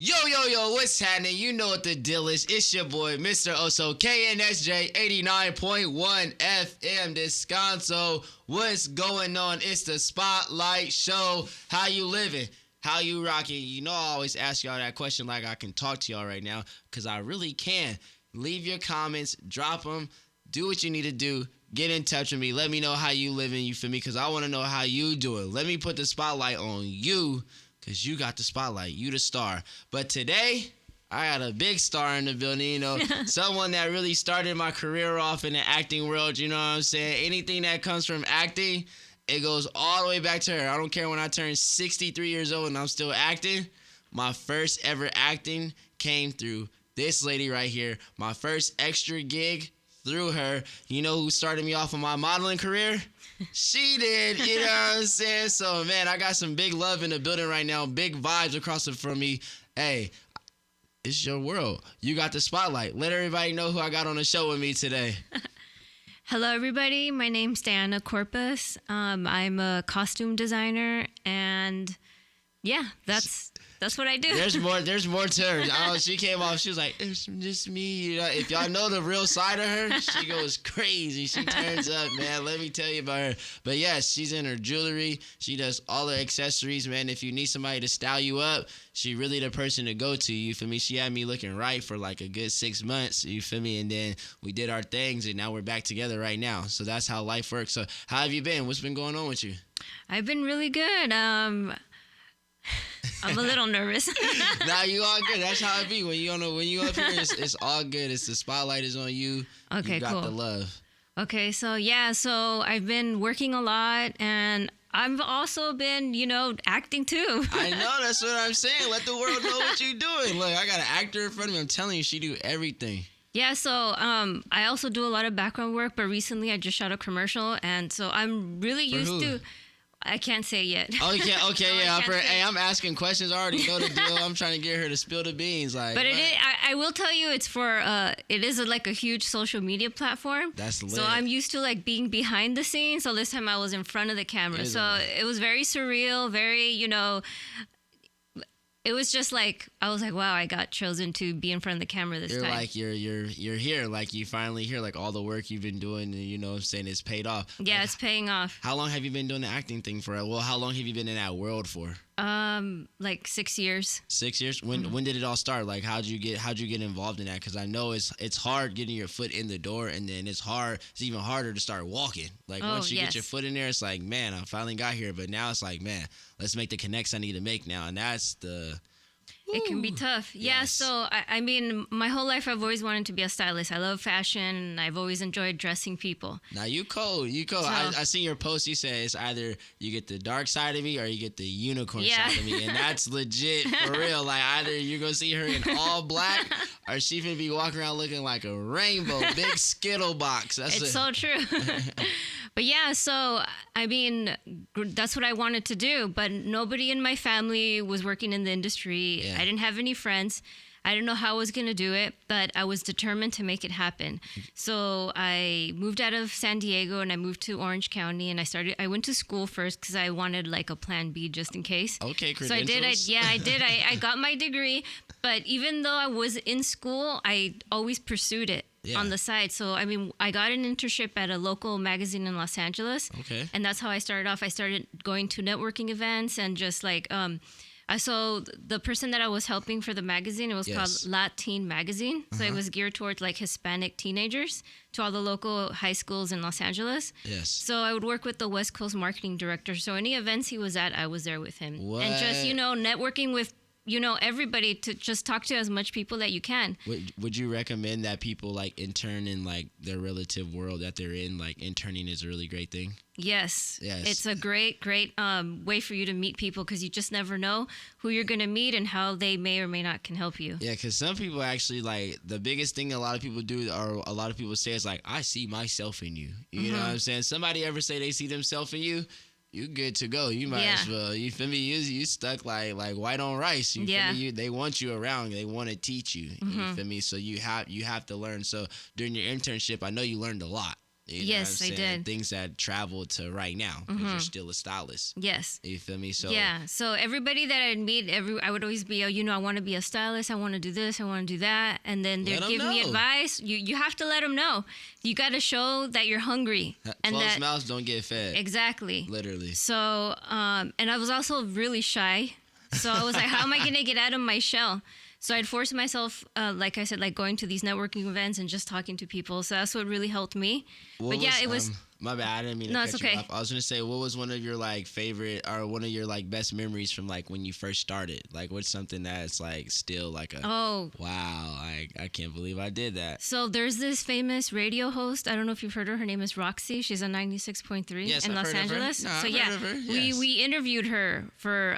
Yo, what's happening? You know what the deal is. It's your boy, Mr. Oso, KNSJ 89.1 FM Descanso. What's going on? It's the Spotlight Show. How you living? How you rocking? You know I always ask y'all that question like I can talk to y'all right now, because I really can. Leave your comments, drop them, do what you need to do. Get in touch with me. Let me know how you living, you feel me? Because I want to know how you doing. Let me put the spotlight on you, because you got the spotlight. You the star. But today, I got a big star in the building, you know, someone that really started my career off in the acting world, you know what I'm saying? Anything that comes from acting, it goes all the way back to her. I don't care when I turn 63 years old and I'm still acting. My first ever acting came through this lady right here. My first extra gig through her. You know who started me off on my modeling career? She did, you know what I'm saying? So, man, I got some big love in the building right now, big vibes across it from me. Hey, it's your world. You got the spotlight. Let everybody know who I got on the show with me today. Hello, everybody. My name's Diana Corpus. I'm a costume designer, and yeah, that's what I do. There's more to her. She came off. She was like, "It's just me." You know, if y'all know the real side of her, she goes crazy. She turns up, man. Let me tell you about her. But yes, she's in her jewelry. She does all the accessories, man. If you need somebody to style you up, she really the person to go to. You feel me? She had me looking right for like a good 6 months. You feel me? And then we did our things, and now we're back together right now. So that's how life works. So how have you been? What's been going on with you? I've been really good. I'm a little nervous. Nah, you all good. That's how it be. When you up here, it's all good. It's the spotlight is on you. Okay, you got cool. the love. Okay, so I've been working a lot, and I've also been, acting too. I know, that's what I'm saying. Let the world know what you're doing. Look, I got an actor in front of me. I'm telling you, she do everything. Yeah, so I also do a lot of background work, but recently I just shot a commercial, and so I'm really used to. I can't say yet. Okay, No, yeah. hey, I'm asking questions. I already know the deal. I'm trying to get her to spill the beans. Like, but I will tell you, it's for it is like a huge social media platform. That's lit. So I'm used to like being behind the scenes. So this time I was in front of the camera. So it was very surreal, very It was just like, I was like, wow, I got chosen to be in front of the camera this time. You're like, you're here. Like, you finally here. Like, all the work you've been doing, you know what I'm saying, it's paid off. Yeah, like, it's paying off. How long have you been doing the acting thing for? Well, how long have you been in that world for? Like 6 years. 6 years? When did it all start? Like, how'd you get involved in that? Because I know it's hard getting your foot in the door, and then it's even harder to start walking. Like, once you get your foot in there, it's like, man, I finally got here. But now it's like, man, let's make the connects I need to make now. And that's the... It can be tough. Yeah, yes. So, I mean, my whole life I've always wanted to be a stylist. I love fashion, and I've always enjoyed dressing people. Now, you cold. So, I seen your post. You said it's either you get the dark side of me or you get the unicorn side of me. And that's legit, for real. Like, either you're going to see her in all black or she finna be walking around looking like a rainbow, big Skittle box. It's so true. But yeah, so, I mean, that's what I wanted to do. But nobody in my family was working in the industry. Yeah. I didn't have any friends. I didn't know how I was going to do it, but I was determined to make it happen. So I moved out of San Diego and I moved to Orange County, and I went to school first because I wanted like a plan B just in case. Okay, credentials. So I did. I got my degree, but even though I was in school, I always pursued it. Yeah. On the side. So, I mean, I got an internship at a local magazine in Los Angeles. Okay. And that's how I started off. I started going to networking events and just like, I saw the person that I was helping for the magazine. It was called Latin Magazine. So it was geared towards like Hispanic teenagers to all the local high schools in Los Angeles. Yes. So I would work with the West Coast marketing director. So any events he was at, I was there with him. What? And just, networking with everybody, to just talk to as much people that you can. Would you recommend that people like intern in like their relative world that they're in? Like, interning is a really great thing. Yes. It's a great way for you to meet people, because you just never know who you're going to meet and how they may or may not can help you. Yeah, because some people actually, like, the biggest thing a lot of people do, or a lot of people say, is like, I see myself in you. You know what I'm saying? Somebody ever say they see themselves in you? You good to go. You might as well. You feel me? You stuck like white on rice. You feel me? They want you around. They want to teach you. You feel me? So you have to learn. So during your internship, I know you learned a lot. You know yes, what I'm I saying? did. Things that travel to right now because you're still a stylist. Yes. You feel me? So Yeah. So everybody that I'd meet, I would always be, I want to be a stylist. I want to do this. I want to do that. And then they'd Let 'em give me know. advice. You have to let them know. You got to show that you're hungry. And closed that mouths don't get fed. exactly. Literally. So, and I was also really shy. So I was like, how am I going to get out of my shell? So I'd force myself, like I said, like going to these networking events and just talking to people. So that's what really helped me. What but it was. My bad. I didn't mean to No, cut it's you okay. off. I was gonna say, what was one of your like favorite or one of your like best memories from like when you first started? Like, what's something that's like still like a wow? I can't believe I did that. So there's this famous radio host. I don't know if you've heard her. Her name is Roxy. She's on 96.3 Yes, in I've Los heard of her. Angeles. No, I've so heard of her. Yes. we interviewed her for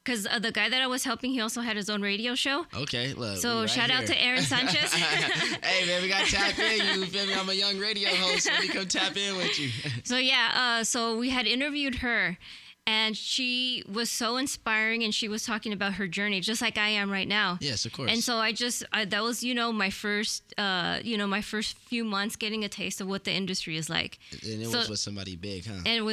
because the guy that I was helping, he also had his own radio show. Okay, look. So right shout out here. to Aaron Sanchez. Hey man, we gotta tap in. You feel me? I'm a young radio host. Let me come tap in with you. So so we had interviewed her, and she was so inspiring, and she was talking about her journey, just like I am right now. Yes, of course. And so that was my first few months getting a taste of what the industry is like. And it was with somebody big, huh? And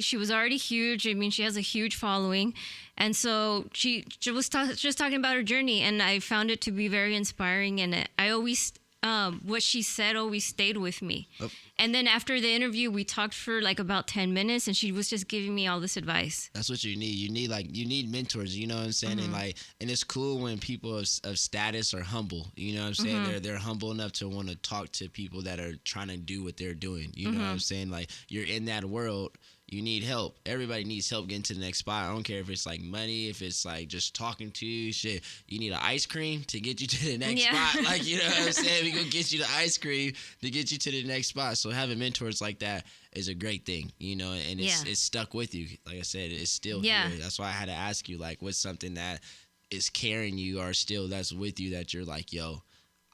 she was already huge. I mean, she has a huge following. And so she was just talking about her journey, and I found it to be very inspiring. And I always, what she said always stayed with me. Oh. And then after the interview, we talked for like about 10 minutes, and she was just giving me all this advice. That's what you need. You need mentors, you know what I'm saying? Mm-hmm. And it's cool when people of status are humble, you know what I'm saying? Mm-hmm. They're humble enough to want to talk to people that are trying to do what they're doing. You know what I'm saying? Like, you're in that world. You need help. Everybody needs help getting to the next spot. I don't care if it's like money, if it's like just talking to you, shit. You need an ice cream to get you to the next spot. Like, you know what I'm saying? We gonna get you the ice cream to get you to the next spot. So having mentors like that is a great thing, you know, and it's stuck with you. Like I said, it's still here. That's why I had to ask you, like, what's something that is carrying you or still that's with you that you're like, yo,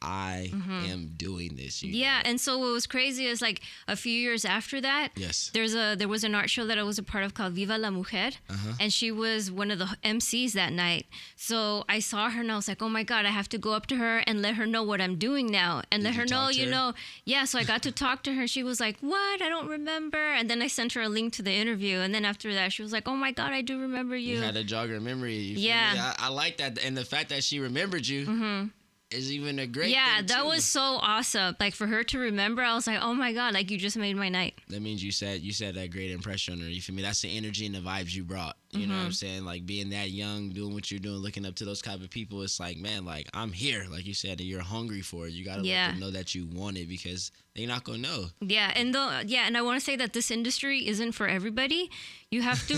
I am doing this. You know? And so what was crazy is like a few years after that, there was an art show that I was a part of called Viva la Mujer, and she was one of the MCs that night. So I saw her and I was like, oh my God, I have to go up to her and let her know what I'm doing now, and let her know, So I got to talk to her. She was like, what? I don't remember. And then I sent her a link to the interview, and then after that, she was like, oh my God, I do remember you. You had to jog her memory. You feel me? I like that, and the fact that she remembered you. Is even a great thing that too. was so awesome. Like, for her to remember, I was like, oh my God, like, you just made my night. That means you said that great impression on her. You feel me? That's the energy and the vibes you brought. You know what I'm saying? Like, being that young, doing what you're doing, looking up to those type of people, it's like, man, like, I'm here. Like you said, you're hungry for it. You gotta let them know that you want it, because they're not gonna know. And I want to say that this industry isn't for everybody. You have to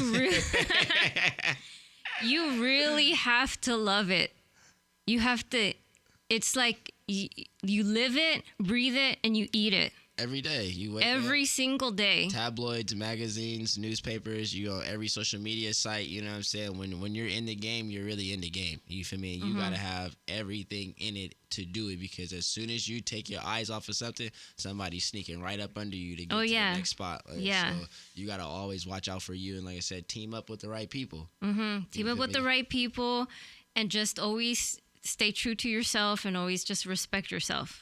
you really have to love it. You have to. It's like you live it, breathe it, and you eat it. Every day. You wake every up, single day. Tabloids, magazines, newspapers, you on every social media site, you know what I'm saying? When you're in the game, you're really in the game. You feel me? You gotta have everything in it to do it, because as soon as you take your eyes off of something, somebody's sneaking right up under you to get to the next spot. So you gotta always watch out for you, and like I said, team up with the right people. Team up with the right people, and just always stay true to yourself, and always just respect yourself.